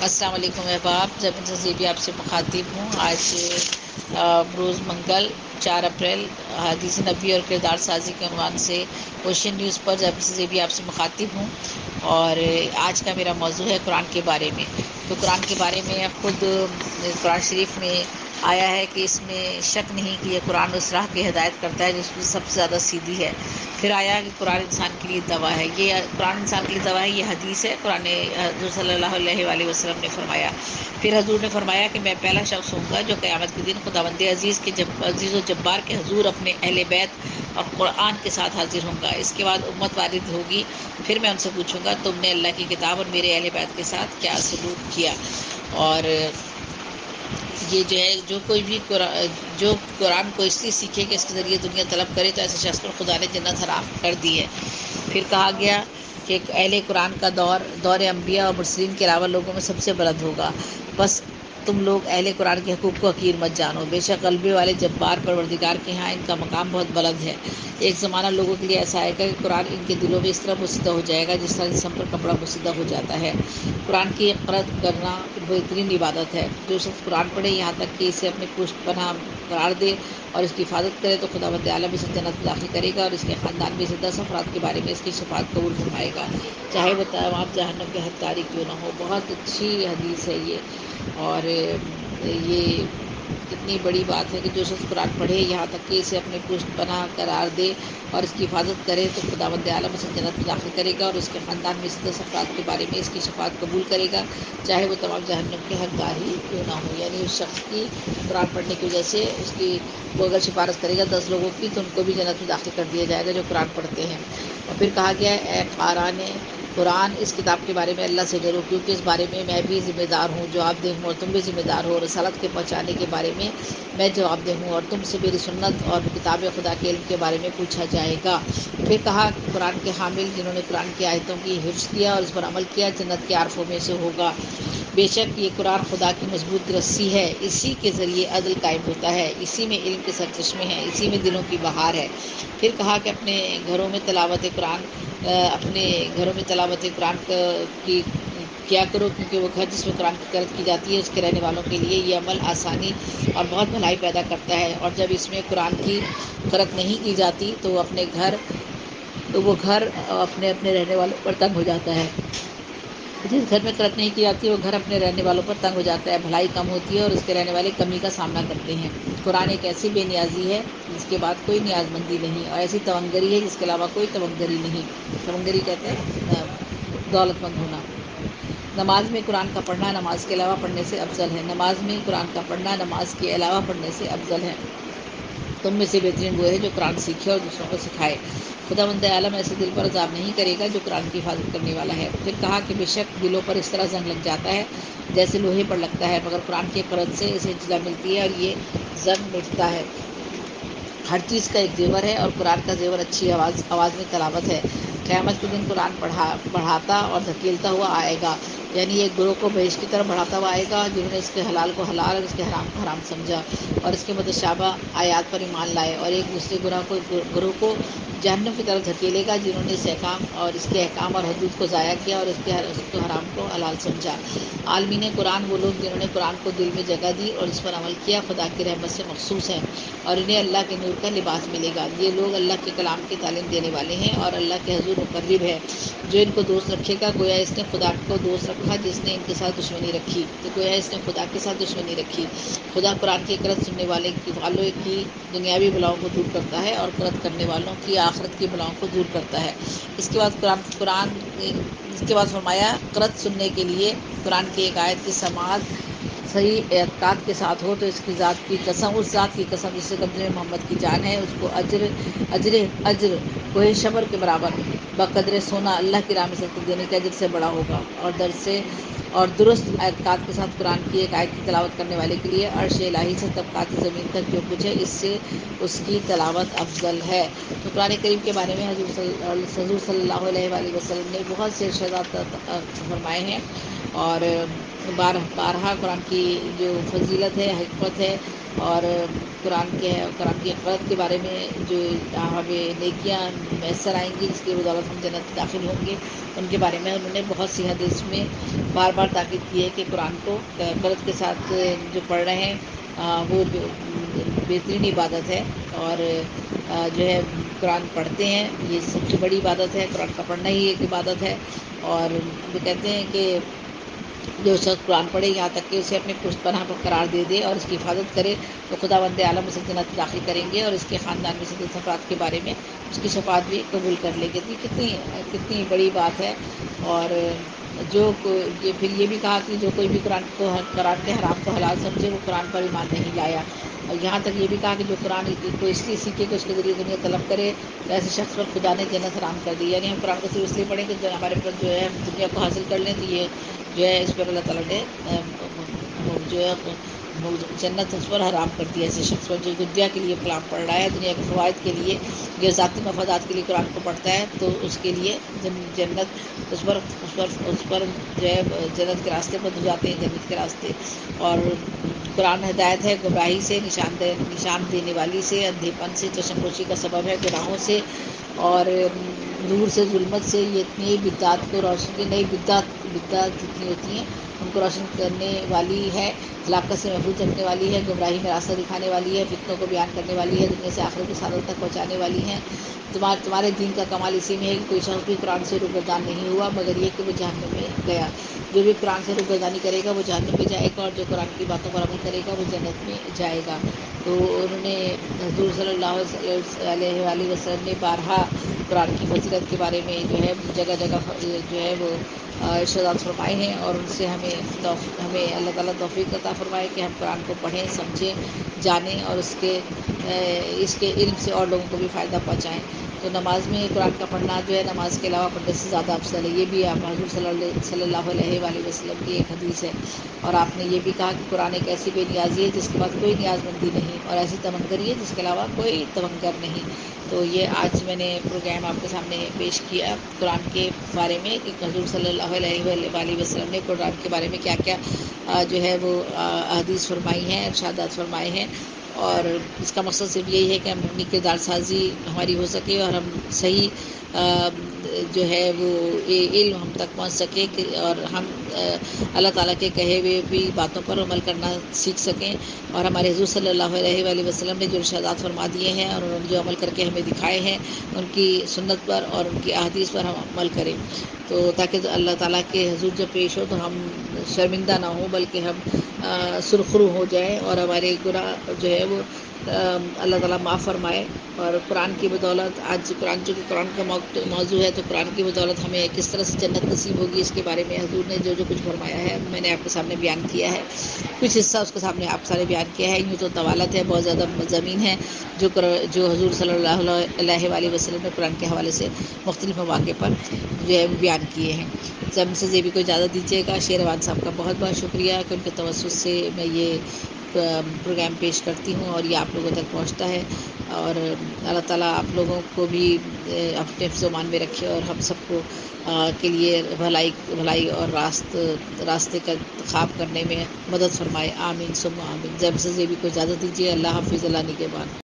السلام علیکم احباب، زمین سے زیبی آپ سے مخاطب ہوں۔ آج روز منگل 4 اپریل، حدیث نبی اور کردار سازی کے عنوان سے اوشین نیوز پر زمین سے زیبی آپ سے مخاطب ہوں، اور آج کا میرا موضوع ہے قرآن کے بارے میں۔ تو قرآن کے بارے میں خود قرآن شریف میں آیا ہے کہ اس میں شک نہیں کہ یہ قرآن اس راہ کی ہدایت کرتا ہے جس میں سب سے زیادہ سیدھی ہے۔ پھر آیا کہ قرآن انسان کے لیے دوا ہے، یہ قرآن انسان کے لیے دوا ہے، یہ حدیث ہے، قرآن حضور صلی اللہ علیہ وسلم نے فرمایا۔ پھر حضور نے فرمایا کہ میں پہلا شخص ہوں گا جو قیامت کے دن خداوند عزیز و جبار کے حضور اپنے اہل بیت اور قرآن کے ساتھ حاضر ہوں گا۔ اس کے بعد امت وارد ہوگی، پھر میں ان سے پوچھوں گا تم نے اللہ کی کتاب اور میرے اہل بیت کے ساتھ کیا سلوک کیا۔ اور یہ جو ہے جو قرآن کو اس لیے سیکھے کہ اس کے ذریعے دنیا طلب کرے، تو ایسے شخص پر خدا نے جنت حرام کر دی ہے۔ پھر کہا گیا کہ اہل قرآن کا دور انبیاء اور مرسلین کے علاوہ لوگوں میں سب سے بلند ہوگا، بس تم لوگ اہل قرآن کے حقوق کو حقیر مت جانو، بے شک غلبے والے جبار پروردگار کے ہاں ان کا مقام بہت بلند ہے۔ ایک زمانہ لوگوں کے لیے ایسا آئے گا کہ قرآن ان کے دلوں میں اس طرح بوسیدہ ہو جائے گا جس طرح جسم پر کپڑا بوسیدہ ہو جاتا ہے۔ قرآن کی قرأت کرنا بہترین عبادت ہے۔ جو شخص قرآن پڑھے یہاں تک کہ اسے اپنے پشت پناہ قرار دے اور اس کی حفاظت کرے، تو خداوند عالم اسے جنت میں داخل کرے گا اور اس کے خاندان میں سے 10 افراد کے بارے میں اس کی شفاعت قبول فرمائے گا، چاہے وہ تمام جہنم کے حداری کیوں نہ ہو۔ بہت اچھی حدیث ہے یہ، اور یہ کتنی بڑی بات ہے کہ جو شخص قرآن پڑھے یہاں تک کہ اسے اپنے پشت پناہ قرار دے اور اس کی حفاظت کرے، تو خداوند عالم اسے جنت میں داخل کرے گا اور اس کے خاندان میں سے 10 افراد کے بارے میں اس کی شفاعت قبول کرے گا، چاہے وہ تمام جہنم کے حقدار ہی کیوں نہ ہو۔ یعنی اس شخص کی قرآن پڑھنے کی وجہ سے وہ اگر سفارش کرے گا 10 لوگوں کی، تو ان کو بھی جنت میں داخل کر دیا جائے گا جو قرآن پڑھتے ہیں۔ اور پھر کہا گیا ہے اے قارئان قرآن، اس کتاب کے بارے میں اللہ سے ڈرو، کیونکہ اس بارے میں بھی ذمہ دار ہوں، جواب دہ ہوں، اور تم بھی ذمہ دار ہو۔ رسالت کے پہنچانے کے بارے میں جواب دہ ہوں، اور تم سے میری سنت اور کتاب خدا کے علم کے بارے میں پوچھا جائے گا۔ پھر کہا قرآن کے حامل جنہوں نے قرآن کی آیتوں کی حفظ کیا اور اس پر عمل کیا، جنت کے عارفوں میں سے ہوگا۔ بے شک یہ قرآن خدا کی مضبوط رسی ہے، اسی کے ذریعے عدل قائم ہوتا ہے، اسی میں علم کے سرچشمے ہیں، اسی میں دلوں کی بہار ہے۔ پھر کہا کہ اپنے گھروں میں تلاوت قرآن کی کیا کرو، کیونکہ وہ گھر جس میں قرآن کی قرأت کی جاتی ہے اس کے رہنے والوں کے لیے یہ عمل آسانی اور بہت بھلائی پیدا کرتا ہے، اور جب اس میں قرآن کی قرأت نہیں کی جاتی تو وہ گھر اپنے رہنے والوں پر تنگ ہو جاتا ہے۔ جس گھر میں قرأت نہیں کی جاتی وہ گھر اپنے رہنے والوں پر تنگ ہو جاتا ہے، بھلائی کم ہوتی ہے اور اس کے رہنے والے کمی کا سامنا کرتے ہیں۔ قرآن ایک ایسی بے نیازی ہے جس کے بعد کوئی نیاز مندی نہیں، اور ایسی توانگری ہے جس کے علاوہ کوئی توانگری نہیں۔ توانگری کہتے ہیں دولت مند ہونا۔ نماز میں قرآن کا پڑھنا نماز کے علاوہ پڑھنے سے افضل ہے۔ نماز میں قرآن کا پڑھنا نماز کے علاوہ پڑھنے سے افضل ہے۔ تم میں سے بہترین وہ ہے جو قرآن سیکھے اور دوسروں کو سکھائے۔ خداوند عالم ایسے دل پر عذاب نہیں کرے گا جو قرآن کی حفاظت کرنے والا ہے۔ پھر کہا کہ بے شک دلوں پر اس طرح زنگ لگ جاتا ہے جیسے لوہے پر لگتا ہے، مگر قرآن کی قرأت سے اسے اطلاع ملتی ہے اور یہ زنگ مٹتا ہے۔ ہر چیز کا ایک زیور ہے، اور قرآن کا زیور اچھی آواز میں تلاوت ہے۔ قیامت کے دن قرآن بڑھاتا اور دھکیلتا ہوا آئے گا، یعنی ایک گروہ کو بہشت کی طرف بڑھاتا ہوا آئے گا جنہوں نے اس کے حلال کو حلال اور اس کے حرام کو حرام سمجھا اور اس کے متشابہ آیات پر ایمان لائے، اور ایک دوسرے گروہ کو جہنم کی طرف دھکیلے گا جنہوں نے اس کے احکام اور حدود کو ضائع کیا اور اس کے حرام کو حلال سمجھا۔ عالمین قرآن وہ لوگ جنہوں نے قرآن کو دل میں جگہ دی اور اس پر عمل کیا خدا کی رحمت سے مخصوص ہیں، اور انہیں اللہ کے نور کا لباس ملے گا۔ یہ لوگ اللہ کے کلام کی تعلیم دینے والے ہیں اور اللہ کے حضور مقرب ہے۔ جو ان کو دوست رکھے گا گویا اس نے خدا کو دوست رکھا، جس نے ان کے ساتھ دشمنی رکھی تو گویا اس نے خدا کے ساتھ دشمنی رکھی۔ خدا قرآن کی قرأت سننے والوں کی دنیاوی بلاؤں کو دور کرتا ہے اور قرأت کرنے والوں کی آخرت کی بلاؤں کو دور کرتا ہے۔ اس کے بعد فرمایا قرأت سننے کے لیے قرآن کی ایک آیت کی سماعت صحیح اعتقاد کے ساتھ ہو تو اس ذات کی قسم جس سے قبضے میں محمد کی جان ہے، اس کو اجر کوہ شبر کے برابر بقدر سونا اللہ کی راہ میں صدقہ دینے کے اجر سے بڑا ہوگا۔ اور درست اعتقاد کے ساتھ قرآن کی ایک آیت کی تلاوت کرنے والے کے لیے عرش الہی سے طبقات زمین تک جو کچھ ہے اس سے اس کی تلاوت افضل ہے۔ تو قرآن کریم کے بارے میں حضور صلی اللہ علیہ وآلہ وسلم نے بہت سے ارشادات فرمائے ہیں، اور بارہا قرآن کی جو فضیلت ہے، حکمت ہے، اور قرآن کی قرأت کے بارے میں جو ہمیں نیکیاں میسر آئیں گی جس کی بدولت ہم جنت داخل ہوں گے، ان کے بارے میں انہوں نے بہت سی حدیث میں بار بار تاکید کی ہے کہ قرآن کو قرت کے ساتھ جو پڑھ رہے ہیں وہ بہترین عبادت ہے، اور جو ہے قرآن پڑھتے ہیں، یہ سب سے بڑی عبادت ہے، قرآن کا پڑھنا ہی ایک عبادت ہے۔ اور وہ کہتے ہیں کہ جو شخص قرآن پڑھے یہاں تک کہ اسے اپنے پشت پناہ پر قرار دے دے اور اس کی حفاظت کرے تو خداوند عالم اسے جنت داخل کریں گے، اور اس کے خاندان میں سے 10 افراد کے بارے میں اس کی شفاعت بھی قبول کر لیں گے۔ کتنی بڑی بات ہے۔ اور پھر یہ بھی کہا کہ جو کوئی بھی قرآن کے حرام کو حلال سمجھے وہ قرآن پر ایمان نہیں لایا، اور یہاں تک یہ بھی کہا کہ جو قرآن کو اس لیے سیکھے کہ اس کے ذریعے دنیا طلب کرے تو ایسے شخص پر خدا نے جنت حرام کر دی۔ یعنی ہم قرآن کو صرف اس لیے پڑھیں کہ جو ہمارے پر جو ہے دنیا کو حاصل کر لیں، تو یہ جو ہے اس پر اللہ تعالیٰ نے جو ہے جنت اس پر حرام کر دیا۔ ایسے شخص پر جو دنیا کے لیے کلام پڑھ رہا ہے، دنیا کے فوائد کے لیے یا ذاتی مفادات کے لیے قرآن کو پڑھتا ہے، تو اس کے لیے جنت اس پر جو ہے جنت کے راستے پر جاتے ہیں، جنت کے راستے۔ اور قرآن ہدایت ہے گمراہی سے، نشان دینے والی سے، اندھے پن سے، چشم پوشی کا سبب ہے گناہوں سے، اور نور سے ظلمت سے۔ یہ اتنی بدعات کو روشن، نئی بدعات جتنی ہوتی ہیں ان کو روشن کرنے والی ہے، ہلاکت سے محفوظ رکھنے والی ہے، گمراہی میں راستہ دکھانے والی ہے، فتنوں کو بیان کرنے والی ہے، دنیا سے آخرت کی سعادت تک پہنچانے والی ہیں۔ تمہارے دین کا کمال اسی میں ہے کہ کوئی شخص بھی قرآن سے روگردان نہیں ہوا مگر یہ کہ وہ جہنم میں گیا۔ جو بھی قرآن سے روگردانی کرے گا وہ جہنم میں جائے گا، اور جو قرآن کی باتوں پر عمل کرے گا وہ جنت میں جائے گا۔ تو انہوں نے حضور صلی اللہ علیہ وآلہ وسلم نے بارہا قرآن کی فضیلت کے بارے میں جو ہے جگہ جگہ جو ہے وہ ارشادات فرمائے ہیں، اور ان سے ہمیں اللہ تعالیٰ توفیق عطا فرمائے کہ ہم قرآن کو پڑھیں، سمجھیں، جانیں، اور اس کے علم سے اور لوگوں کو بھی فائدہ پہنچائیں۔ تو نماز میں قرآن کا پڑھنا جو ہے نماز کے علاوہ پڑھنے سے زیادہ افضل ہے۔ یہ بھی آپ حضور صلی اللہ علیہ وآلہ وسلم کی ایک حدیث ہے۔ اور آپ نے یہ بھی کہا کہ قرآن ایک ایسی بے نیازی ہے جس کے پاس کوئی نیاز مندی نہیں، اور ایسی تمنگری ہے جس کے علاوہ کوئی تمنگر نہیں۔ تو یہ آج میں نے پروگرام آپ کے سامنے پیش کیا قرآن کے بارے میں کہ حضور صلی اللہ علیہ وآلہ وسلم نے قرآن کے بارے میں کیا کیا جو ہے وہ احادیث فرمائی ہیں، ارشادات فرمائے ہیں۔ اور اس کا مقصد صرف یہی ہے کہ ہم اپنی کردار سازی ہماری ہو سکے، اور ہم صحیح جو ہے وہ علم ہم تک پہنچ سکے، اور ہم اللہ تعالیٰ کے کہے ہوئے بھی باتوں پر عمل کرنا سیکھ سکیں، اور ہمارے حضور صلی اللہ علیہ وآلہ وسلم نے جو ارشادات فرما دیے ہیں اور انہوں نے جو عمل کر کے ہمیں دکھائے ہیں ان کی سنت پر اور ان کی احادیث پر ہم عمل کریں، تو تاکہ اللہ تعالیٰ کے حضور جب پیش ہو تو ہم شرمندہ نہ ہوں بلکہ ہم سرخرو ہو جائیں، اور ہمارے گناہ جو ہے وہ اللہ تعالیٰ معاف فرمائے۔ اور قرآن کی بدولت آج چونکہ قرآن کا موضوع ہے، تو قرآن کی بدولت ہمیں کس طرح سے جنت نصیب ہوگی اس کے بارے میں حضور نے جو کچھ فرمایا ہے میں نے آپ کے سامنے بیان کیا ہے، کچھ حصہ اس کے سامنے آپ سارے بیان کیا ہے۔ یوں تو طوالت ہے، بہت زیادہ مضامین ہیں جو حضور صلی اللہ علیہ وآلہ وسلم نے قرآن کے حوالے سے مختلف مواقع پر جو ہے بیان کیے ہیں۔ سب سے بھی کو اجازت دیجیے گا۔ شیروان صاحب کا بہت بہت شکریہ کہ ان کے توسط سے میں یہ پروگرام پیش کرتی ہوں اور یہ آپ لوگوں تک پہنچتا ہے، اور اللہ تعالیٰ آپ لوگوں کو بھی اپنے حفظ و امان میں رکھے، اور ہم سب کو کے لیے بھلائی اور راستے کا انتخاب کرنے میں مدد فرمائے۔ آمین ثم آمین۔ جب سے بھی کو اجازت دیجیے۔ اللہ حافظ، اللہ نگہبان۔